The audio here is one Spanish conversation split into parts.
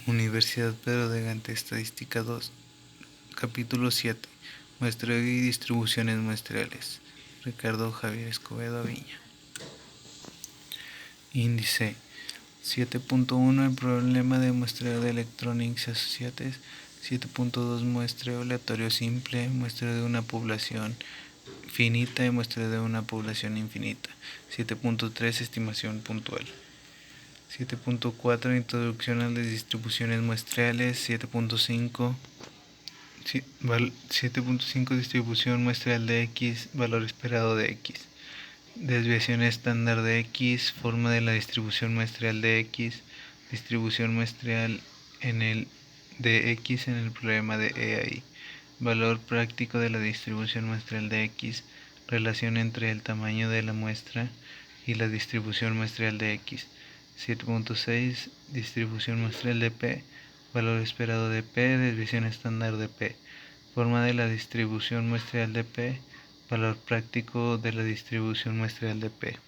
Universidad Pedro de Gante, Estadística 2, Capítulo 7, Muestreo y distribuciones muestrales. Ricardo Javier Escobedo Aviña. Índice 7.1 El problema de muestreo de Electronics Associates. 7.2 Muestreo aleatorio simple, muestreo de una población finita y muestreo de una población infinita. 7.3 Estimación puntual. 7.4 Introducción a las distribuciones muestrales. 7.5 Distribución muestral de X, valor esperado de X. Desviación estándar de X, forma de la distribución muestral de X, distribución muestral de X en el problema de EAI. Valor práctico de la distribución muestral de X, relación entre el tamaño de la muestra y la distribución muestral de X. 7.6 Distribución muestral de P, valor esperado de P, desviación estándar de P. Forma de la distribución muestral de P, valor práctico de la distribución muestral de P.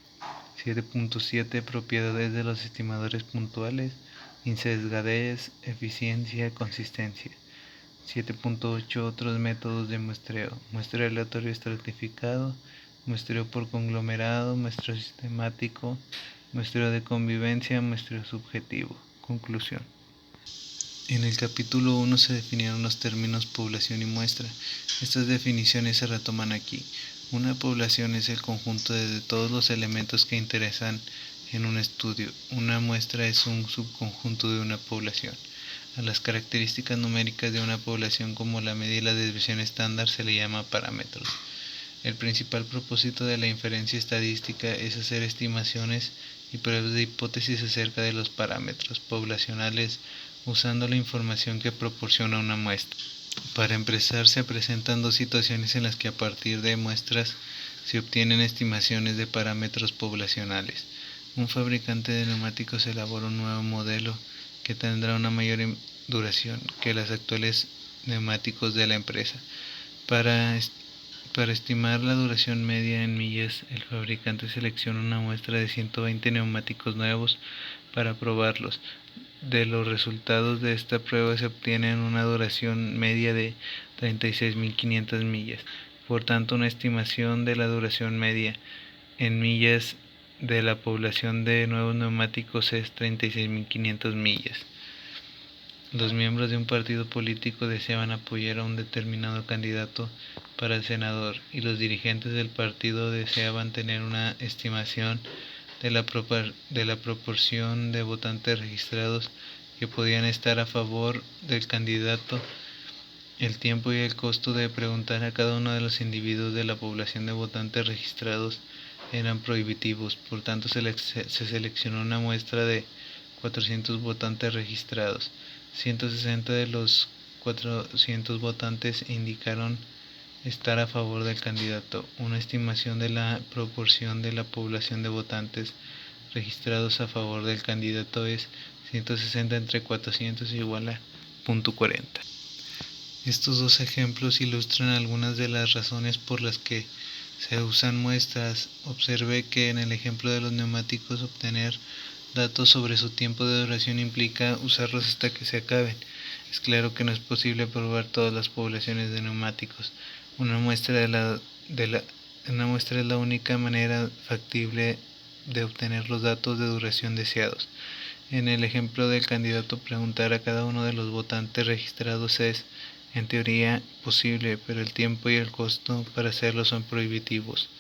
7.7 Propiedades de los estimadores puntuales, insesgadez, eficiencia, consistencia. 7.8 Otros métodos de muestreo: muestreo aleatorio estratificado, muestreo por conglomerado, muestreo sistemático, muestreo de convivencia, muestreo subjetivo. Conclusión. En el capítulo 1 se definieron los términos población y muestra. Estas definiciones se retoman aquí. Una población es el conjunto de todos los elementos que interesan en un estudio. Una muestra es un subconjunto de una población. A las características numéricas de una población, como la media y la desviación estándar, se le llama parámetros. El principal propósito de la inferencia estadística es hacer estimaciones y pruebas de hipótesis acerca de los parámetros poblacionales usando la información que proporciona una muestra. Para empezar, se presentan dos situaciones en las que a partir de muestras se obtienen estimaciones de parámetros poblacionales. Un fabricante de neumáticos elabora un nuevo modelo que tendrá una mayor duración que los actuales neumáticos de la empresa. Para estimar la duración media en millas, el fabricante selecciona una muestra de 120 neumáticos nuevos para probarlos. De los resultados de esta prueba se obtiene una duración media de 36.500 millas. Por tanto, una estimación de la duración media en millas de la población de nuevos neumáticos es 36.500 millas. Los miembros de un partido político deseaban apoyar a un determinado candidato para el senador, y los dirigentes del partido deseaban tener una estimación de la proporción de votantes registrados que podían estar a favor del candidato. El tiempo y el costo de preguntar a cada uno de los individuos de la población de votantes registrados eran prohibitivos. Por tanto, se seleccionó una muestra de 400 votantes registrados. 160 de los 400 votantes indicaron estar a favor del candidato. Una estimación de la proporción de la población de votantes registrados a favor del candidato es 160 entre 400 igual a 0.40. Estos dos ejemplos ilustran algunas de las razones por las que se usan muestras. Observe que en el ejemplo de los neumáticos, obtener datos sobre su tiempo de duración implica usarlos hasta que se acaben. Es claro que no es posible probar todas las poblaciones de neumáticos. Una muestra es la única manera factible de obtener los datos de duración deseados. En el ejemplo del candidato, preguntar a cada uno de los votantes registrados es, en teoría, posible, pero el tiempo y el costo para hacerlo son prohibitivos,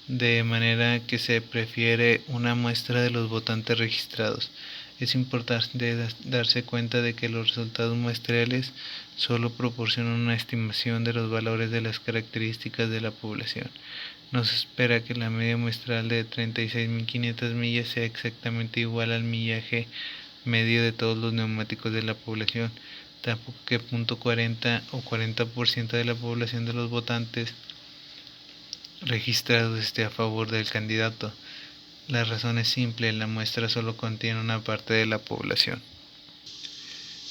de manera que se prefiere una muestra de los votantes registrados. Es importante darse cuenta de que los resultados muestrales solo proporcionan una estimación de los valores de las características de la población. No se espera que la media muestral de 36.500 millas sea exactamente igual al millaje medio de todos los neumáticos de la población, tampoco que 0.40 o 40% de la población de los votantes registrados esté a favor del candidato. La razón es simple: la muestra solo contiene una parte de la población.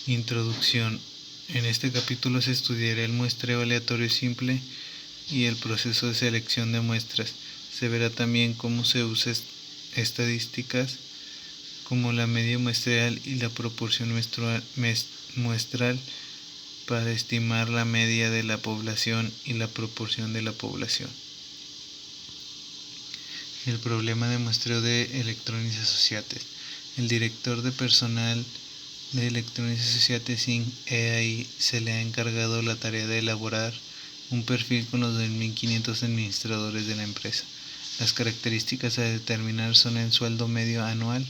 Introducción. En este capítulo se estudiará el muestreo aleatorio simple y el proceso de selección de muestras. Se verá también cómo se usan estadísticas como la media muestral y la proporción muestral para estimar la media de la población y la proporción de la población. El problema de muestreo de Electronics Associates. El director de personal de Electronics Associates Inc. EAI se le ha encargado la tarea de elaborar un perfil con los 2.500 administradores de la empresa. Las características a determinar son el sueldo medio anual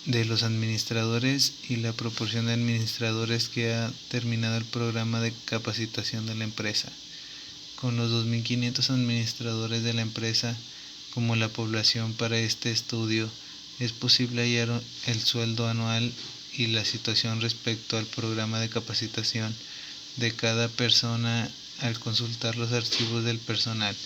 de los administradores y la proporción de administradores que ha terminado el programa de capacitación de la empresa. Con los 2.500 administradores de la empresa como la población para este estudio, es posible hallar el sueldo anual y la situación respecto al programa de capacitación de cada persona al consultar los archivos del personal.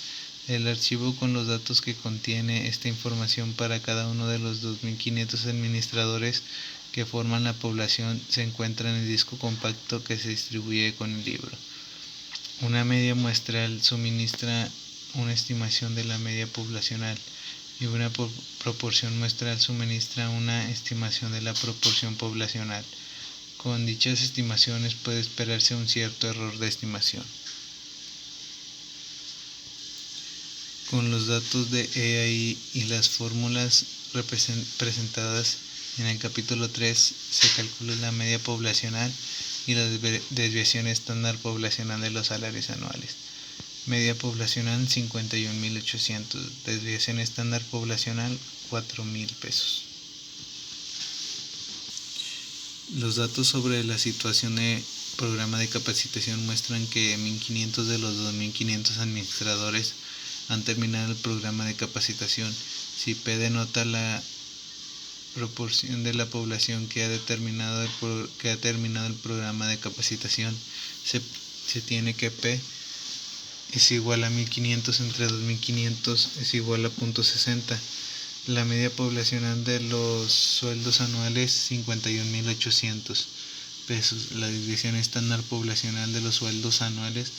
El archivo con los datos que contiene esta información para cada uno de los 2.500 administradores que forman la población se encuentra en el disco compacto que se distribuye con el libro. Una media muestral suministra una estimación de la media poblacional y una proporción muestral suministra una estimación de la proporción poblacional. Con dichas estimaciones puede esperarse un cierto error de estimación. Con los datos de EAI y las fórmulas presentadas en el capítulo 3 se calcula la media poblacional y la desviación estándar poblacional de los salarios anuales. Media poblacional 51.800, desviación estándar poblacional 4.000 pesos. Los datos sobre la situación de programa de capacitación muestran que 1.500 de los 2.500 administradores han terminado el programa de capacitación. Si P denota la proporción de la población que ha terminado el programa de capacitación, se tiene que P es igual a 1.500 entre 2.500 es igual a 0.60. La media poblacional de los sueldos anuales 51.800 pesos. La desviación estándar poblacional de los sueldos anuales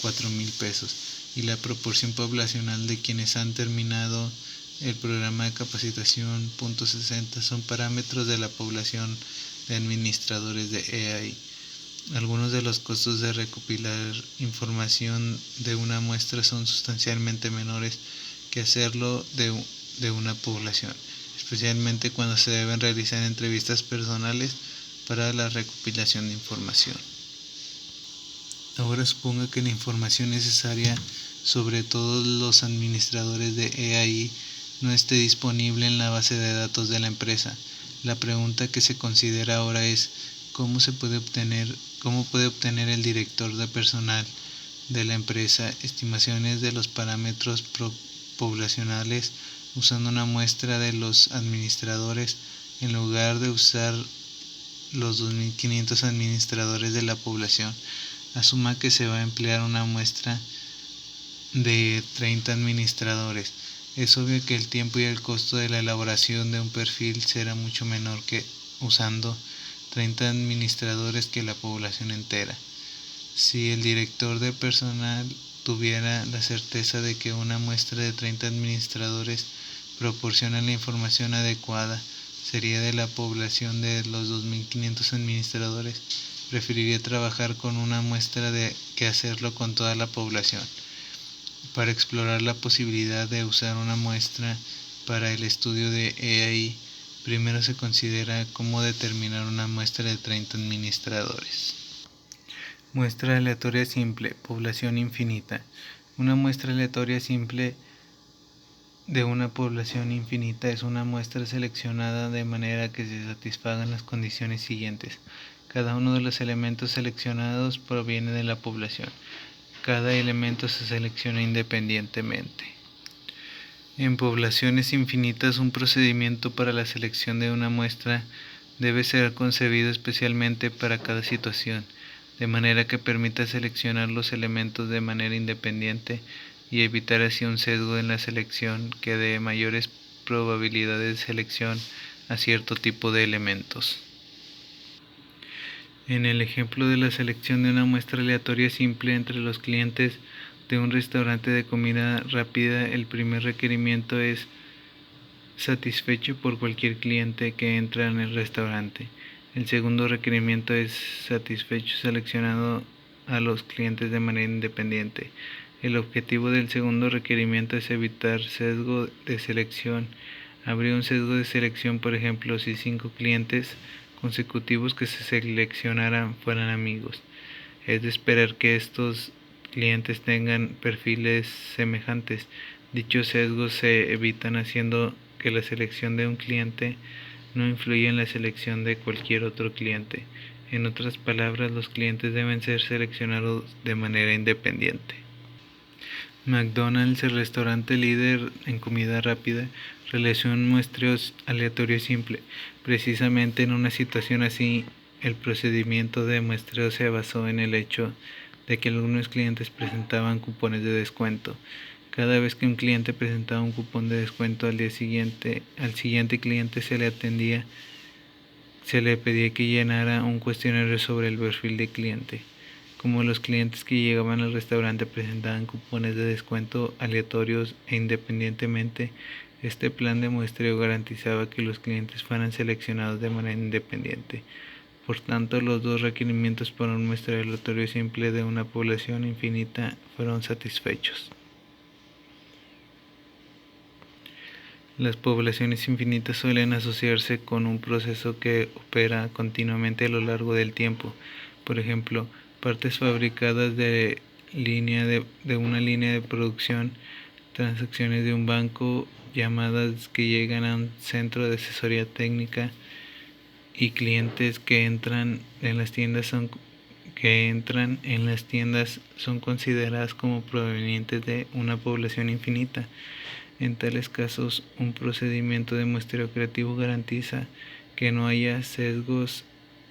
4.000 pesos. Y la proporción poblacional de quienes han terminado el programa de capacitación 0.60 son parámetros de la población de administradores de EAI. Algunos de los costos de recopilar información de una muestra son sustancialmente menores que hacerlo de una población, especialmente cuando se deben realizar entrevistas personales para la recopilación de información. Ahora suponga que la información necesaria sobre todos los administradores de EAI no esté disponible en la base de datos de la empresa. La pregunta que se considera ahora es ¿cómo puede obtener el director de personal de la empresa estimaciones de los parámetros poblacionales usando una muestra de los administradores en lugar de usar los 2.500 administradores de la población? Asuma que se va a emplear una muestra de 30 administradores. Es obvio que el tiempo y el costo de la elaboración de un perfil será mucho menor que usando 30 administradores que la población entera. Si el director de personal tuviera la certeza de que una muestra de 30 administradores proporciona la información adecuada, sería de la población de los 2.500 administradores, preferiría trabajar con una muestra que hacerlo con toda la población. Para explorar la posibilidad de usar una muestra para el estudio de EAI, primero se considera cómo determinar una muestra de 30 administradores. Muestra aleatoria simple, población infinita. Una muestra aleatoria simple de una población infinita es una muestra seleccionada de manera que se satisfagan las condiciones siguientes. Cada uno de los elementos seleccionados proviene de la población. Cada elemento se selecciona independientemente. En poblaciones infinitas, un procedimiento para la selección de una muestra debe ser concebido especialmente para cada situación, de manera que permita seleccionar los elementos de manera independiente y evitar así un sesgo en la selección que dé mayores probabilidades de selección a cierto tipo de elementos. En el ejemplo de la selección de una muestra aleatoria simple entre los clientes de un restaurante de comida rápida, el primer requerimiento es satisfecho por cualquier cliente que entra en el restaurante. El segundo requerimiento es satisfecho seleccionando a los clientes de manera independiente. El objetivo del segundo requerimiento es evitar sesgo de selección. Habría un sesgo de selección, por ejemplo, si 5 clientes consecutivos que se seleccionaran fueran amigos. Es de esperar que estos clientes tengan perfiles semejantes. Dichos sesgos se evitan haciendo que la selección de un cliente no influya en la selección de cualquier otro cliente. En otras palabras, los clientes deben ser seleccionados de manera independiente. McDonald's, el restaurante líder en comida rápida, realizó un muestreo aleatorio simple. Precisamente en una situación así, el procedimiento de muestreo se basó en el hecho de que algunos clientes presentaban cupones de descuento. Cada vez que un cliente presentaba un cupón de descuento al siguiente cliente se le pedía que llenara un cuestionario sobre el perfil del cliente. Como los clientes que llegaban al restaurante presentaban cupones de descuento aleatorios e independientemente, este plan de muestreo garantizaba que los clientes fueran seleccionados de manera independiente. Por tanto, los dos requerimientos para un muestreo aleatorio simple de una población infinita fueron satisfechos. Las poblaciones infinitas suelen asociarse con un proceso que opera continuamente a lo largo del tiempo. Por ejemplo, partes fabricadas de una línea de producción, transacciones de un banco, llamadas que llegan a un centro de asesoría técnica y clientes que entran en las tiendas son consideradas como provenientes de una población infinita. En tales casos, un procedimiento de muestreo creativo garantiza que no haya sesgos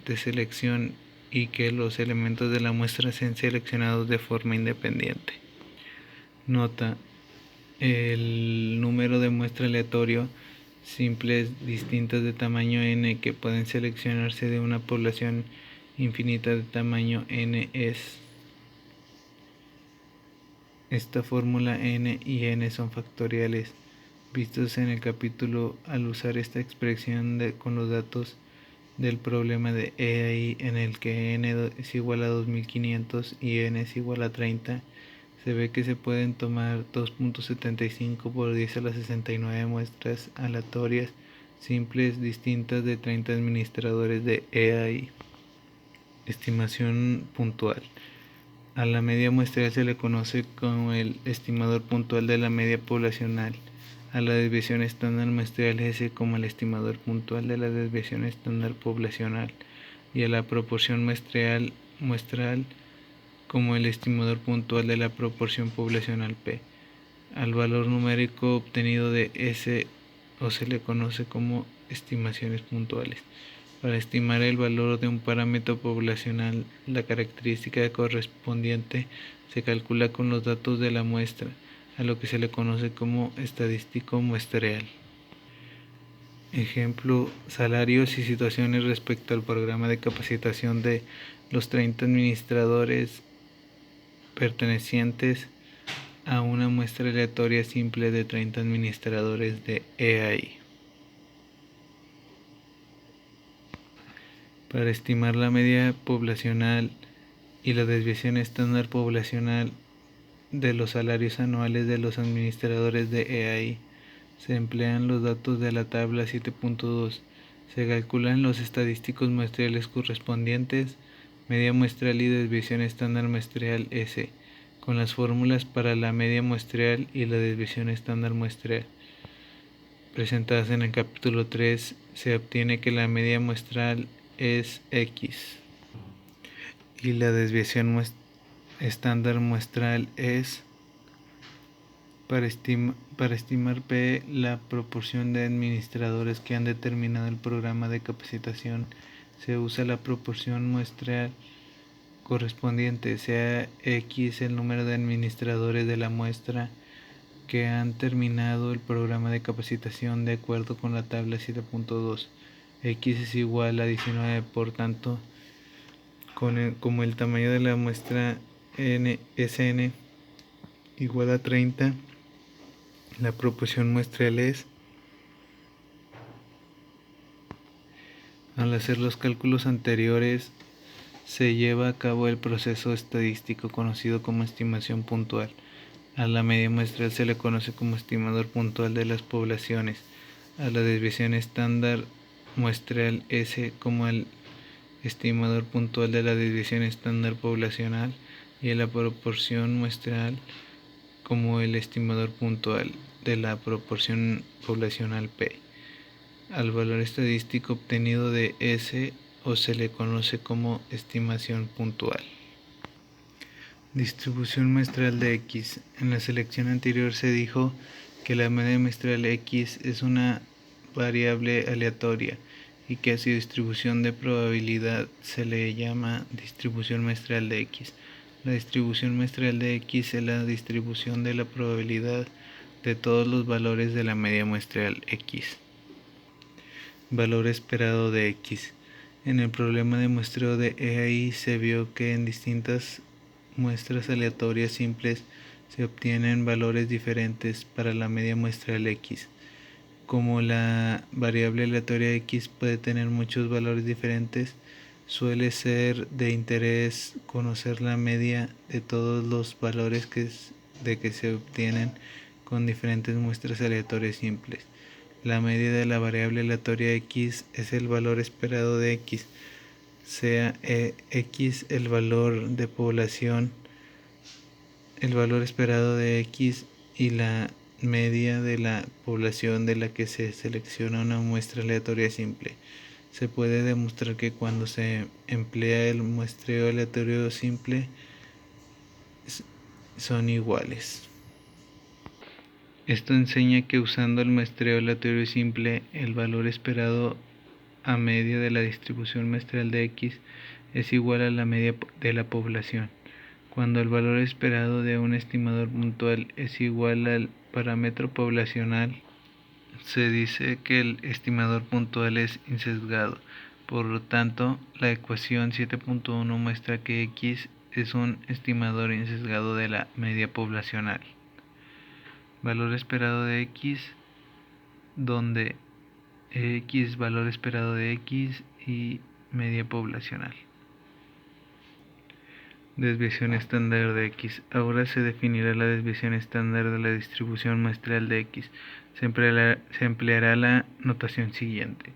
de selección y que los elementos de la muestra sean seleccionados de forma independiente. Nota: el número de muestra aleatorio simples distintas de tamaño n que pueden seleccionarse de una población infinita de tamaño n es. Esta fórmula n y n son factoriales, vistos en el capítulo. Al usar esta expresión con los datos del problema de EAI, en el que n es igual a 2500 y n es igual a 30, se ve que se pueden tomar 2.75 por 10 a la 69 muestras aleatorias simples distintas de 30 administradores de EAI. Estimación puntual. A la media muestral se le conoce como el estimador puntual de la media poblacional, a la desviación estándar muestral S como el estimador puntual de la desviación estándar poblacional y a la proporción muestral como el estimador puntual de la proporción poblacional P. Al valor numérico obtenido de S se le conoce como estimaciones puntuales. Para estimar el valor de un parámetro poblacional, la característica correspondiente se calcula con los datos de la muestra, a lo que se le conoce como estadístico muestreal. Ejemplo: salarios y situaciones respecto al programa de capacitación de los 30 administradores pertenecientes a una muestra aleatoria simple de 30 administradores de EAI. Para estimar la media poblacional y la desviación estándar poblacional de los salarios anuales de los administradores de EAI, se emplean los datos de la tabla 7.2. Se calculan los estadísticos muestrales correspondientes, media muestral y desviación estándar muestral S, con las fórmulas para la media muestral y la desviación estándar muestral presentadas en el capítulo 3. Se obtiene que la media muestral es X y la desviación estándar muestral es. Para estimar P, la proporción de administradores que han determinado el programa de capacitación, se usa la proporción muestral correspondiente, sea X el número de administradores de la muestra que han terminado el programa de capacitación de acuerdo con la tabla 7.2. X es igual a 19, por tanto, como el tamaño de la muestra Sn igual a 30, la proporción muestral es. Al hacer los cálculos anteriores, se lleva a cabo el proceso estadístico conocido como estimación puntual. A la media muestral se le conoce como estimador puntual de las poblaciones, a la desviación estándar muestral S como el estimador puntual de la desviación estándar poblacional y a la proporción muestral como el estimador puntual de la proporción poblacional P. Al valor estadístico obtenido de S o se le conoce como estimación puntual. Distribución muestral de X. En la selección anterior se dijo que la media muestral X es una variable aleatoria y que a su distribución de probabilidad se le llama distribución muestral de X. La distribución muestral de X es la distribución de la probabilidad de todos los valores de la media muestral X. Valor esperado de X. En el problema de muestreo de EAI se vio que en distintas muestras aleatorias simples se obtienen valores diferentes para la media muestral X. Como la variable aleatoria X puede tener muchos valores diferentes, suele ser de interés conocer la media de todos los valores que se obtienen con diferentes muestras aleatorias simples. La media de la variable aleatoria X es el valor esperado de X, sea X el valor de población, el valor esperado de X y la media de la población de la que se selecciona una muestra aleatoria simple. Se puede demostrar que cuando se emplea el muestreo aleatorio simple son iguales. Esto enseña que usando el muestreo aleatorio simple, el valor esperado a media de la distribución muestral de X es igual a la media de la población. Cuando el valor esperado de un estimador puntual es igual al parámetro poblacional, se dice que el estimador puntual es insesgado. Por lo tanto, la ecuación 7.1 muestra que X es un estimador insesgado de la media poblacional. Valor esperado de X, donde X valor esperado de X y media poblacional. Desviación estándar de X. Ahora se definirá la desviación estándar de la distribución muestral de X. Se empleará la notación siguiente.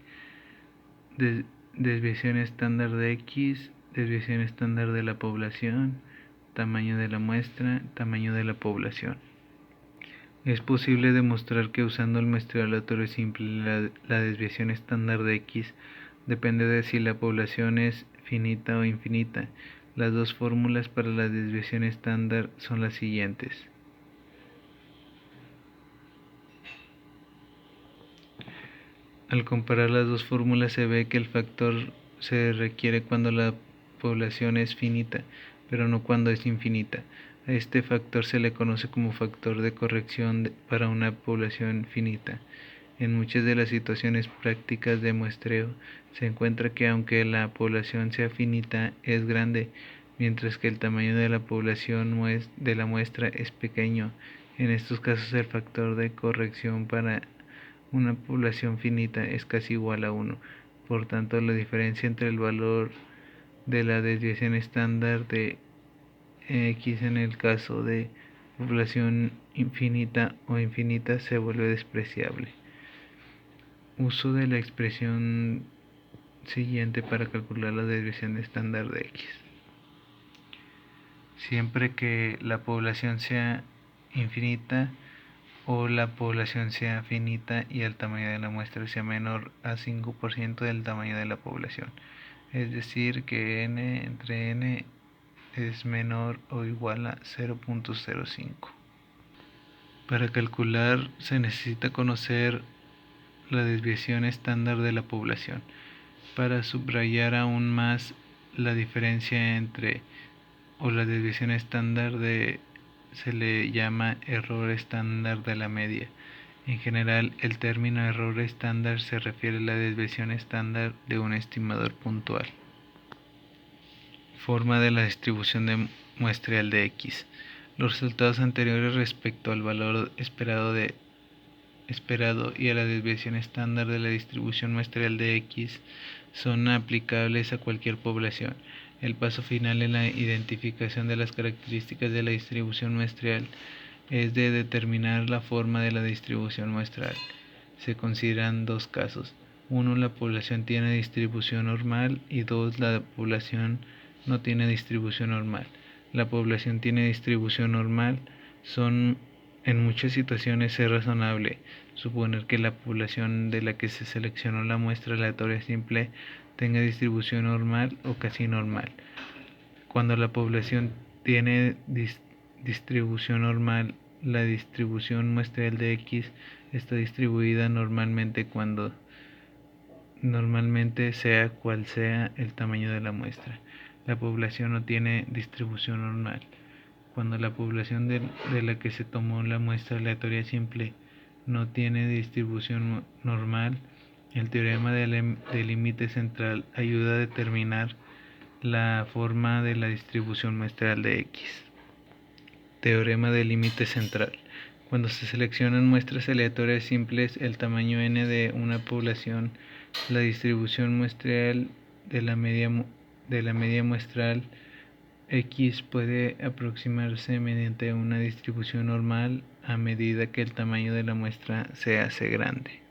Desviación estándar de X, desviación estándar de la población, tamaño de la muestra, tamaño de la población. Es posible demostrar que usando el muestreo aleatorio simple la desviación estándar de X depende de si la población es finita o infinita. Las dos fórmulas para la desviación estándar son las siguientes. Al comparar las dos fórmulas se ve que el factor se requiere cuando la población es finita, pero no cuando es infinita. A este factor se le conoce como factor de corrección para una población finita. En muchas de las situaciones prácticas de muestreo se encuentra que aunque la población sea finita es grande, mientras que el tamaño de la población de la muestra es pequeño. En estos casos el factor de corrección para una población finita es casi igual a 1. Por tanto, la diferencia entre el valor de la desviación estándar de X en el caso de población infinita o infinita se vuelve despreciable. Uso de la expresión siguiente para calcular la desviación estándar de X. Siempre que la población sea infinita o la población sea finita y el tamaño de la muestra sea menor a 5% del tamaño de la población. Es decir, que n entre n es menor o igual a 0.05. Para calcular se necesita conocer la desviación estándar de la población. Para subrayar aún más la diferencia entre o la desviación estándar se le llama error estándar de la media. En general, el término error estándar se refiere a la desviación estándar de un estimador puntual. Forma de la distribución de muestral de X. Los resultados anteriores respecto al valor esperado de esperado y a la desviación estándar de la distribución muestral de X son aplicables a cualquier población. El paso final en la identificación de las características de la distribución muestral es de determinar la forma de la distribución muestral. Se consideran dos casos. 1. La población tiene distribución normal y 2. La población no tiene distribución normal. La población tiene distribución normal. En muchas situaciones es razonable suponer que la población de la que se seleccionó la muestra aleatoria simple tenga distribución normal o casi normal. Cuando la población tiene distribución normal, la distribución muestral de X está distribuida normalmente sea cual sea el tamaño de la muestra. La población no tiene distribución normal. Cuando la población de la que se tomó la muestra aleatoria simple no tiene distribución normal, el teorema del límite central ayuda a determinar la forma de la distribución muestral de X. Teorema del límite central. Cuando se seleccionan muestras aleatorias simples, el tamaño n de una población, la distribución muestral de la media muestral X puede aproximarse mediante una distribución normal a medida que el tamaño de la muestra se hace grande.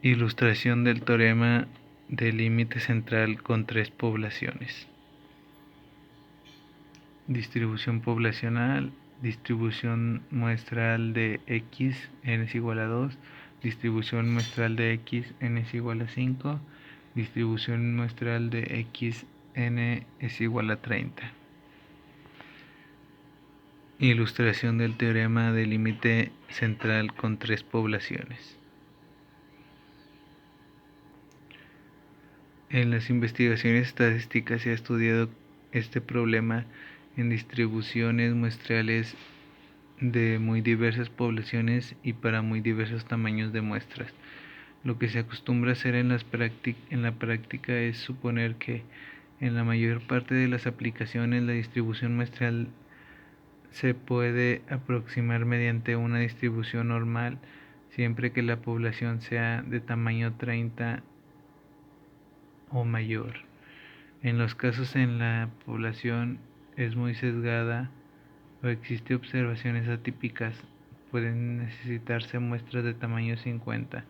Ilustración del teorema del límite central con tres poblaciones. Distribución poblacional, distribución muestral de X, n es igual a 2, distribución muestral de X, n es igual a 5, distribución muestral de X, n es igual a 30. Ilustración del teorema del límite central con tres poblaciones. En las investigaciones estadísticas se ha estudiado este problema en distribuciones muestrales de muy diversas poblaciones y para muy diversos tamaños de muestras. Lo que se acostumbra a hacer en la práctica es suponer que en la mayor parte de las aplicaciones la distribución muestral se puede aproximar mediante una distribución normal siempre que la población sea de tamaño 30 o mayor. En los casos en la población es muy sesgada o existe observaciones atípicas, pueden necesitarse muestras de tamaño 50.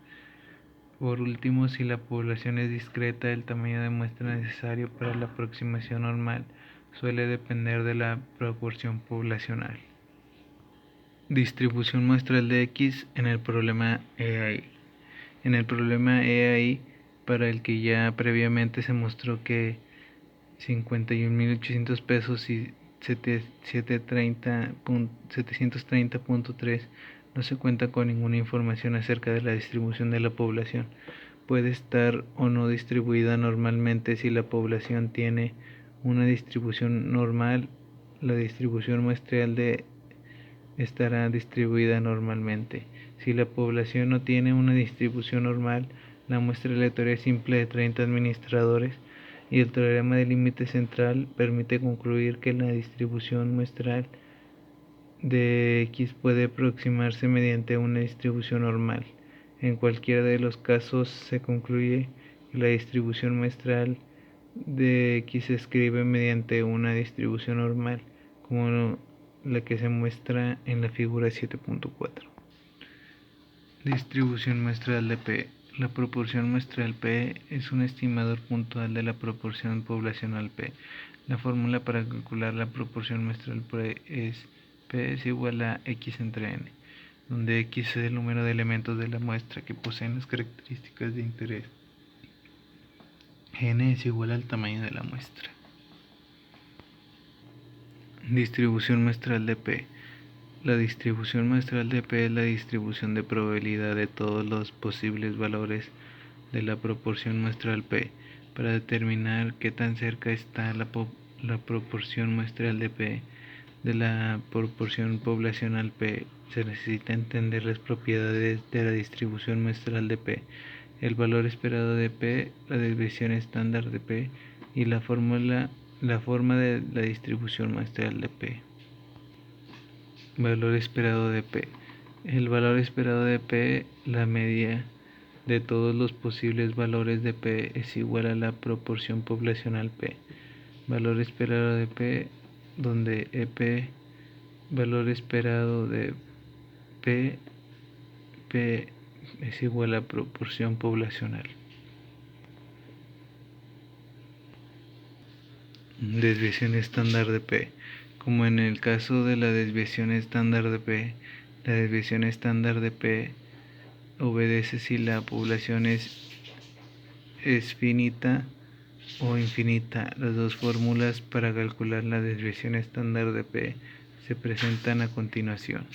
Por último, si la población es discreta, el tamaño de muestra necesario para la aproximación normal suele depender de la proporción poblacional. Distribución muestral de X en el problema EAI. En el problema EAI, para el que ya previamente se mostró que 51.800 pesos y 730.3 no se cuenta con ninguna información acerca de la distribución de la población. Puede estar o no distribuida normalmente. Si la población tiene una distribución normal, la distribución muestral estará distribuida normalmente. Si la población no tiene una distribución normal, la muestra aleatoria simple de 30 administradores y el teorema del límite central permite concluir que la distribución muestral de X puede aproximarse mediante una distribución normal. En cualquiera de los casos se concluye que la distribución muestral de X se escribe mediante una distribución normal, como la que se muestra en la figura 7.4. Distribución muestral de P. La proporción muestral P es un estimador puntual de la proporción poblacional P. La fórmula para calcular la proporción muestral P es igual a X entre N, donde X es el número de elementos de la muestra que poseen las características de interés. N es igual al tamaño de la muestra. Distribución muestral de P. La distribución muestral de P es la distribución de probabilidad de todos los posibles valores de la proporción muestral P. Para determinar qué tan cerca está la proporción muestral de P de la proporción poblacional P, se necesita entender las propiedades de la distribución muestral de P, el valor esperado de P, la desviación estándar de P y la forma de la distribución muestral de P. Valor esperado de P. El valor esperado de P, la media de todos los posibles valores de P es igual a la proporción poblacional P. Valor esperado de P, donde EP, valor esperado de P, P es igual a proporción poblacional. Desviación estándar de P. Como en el caso de la desviación estándar de P, la desviación estándar de P obedece si la población es finita o infinita. Las dos fórmulas para calcular la desviación estándar de P se presentan a continuación.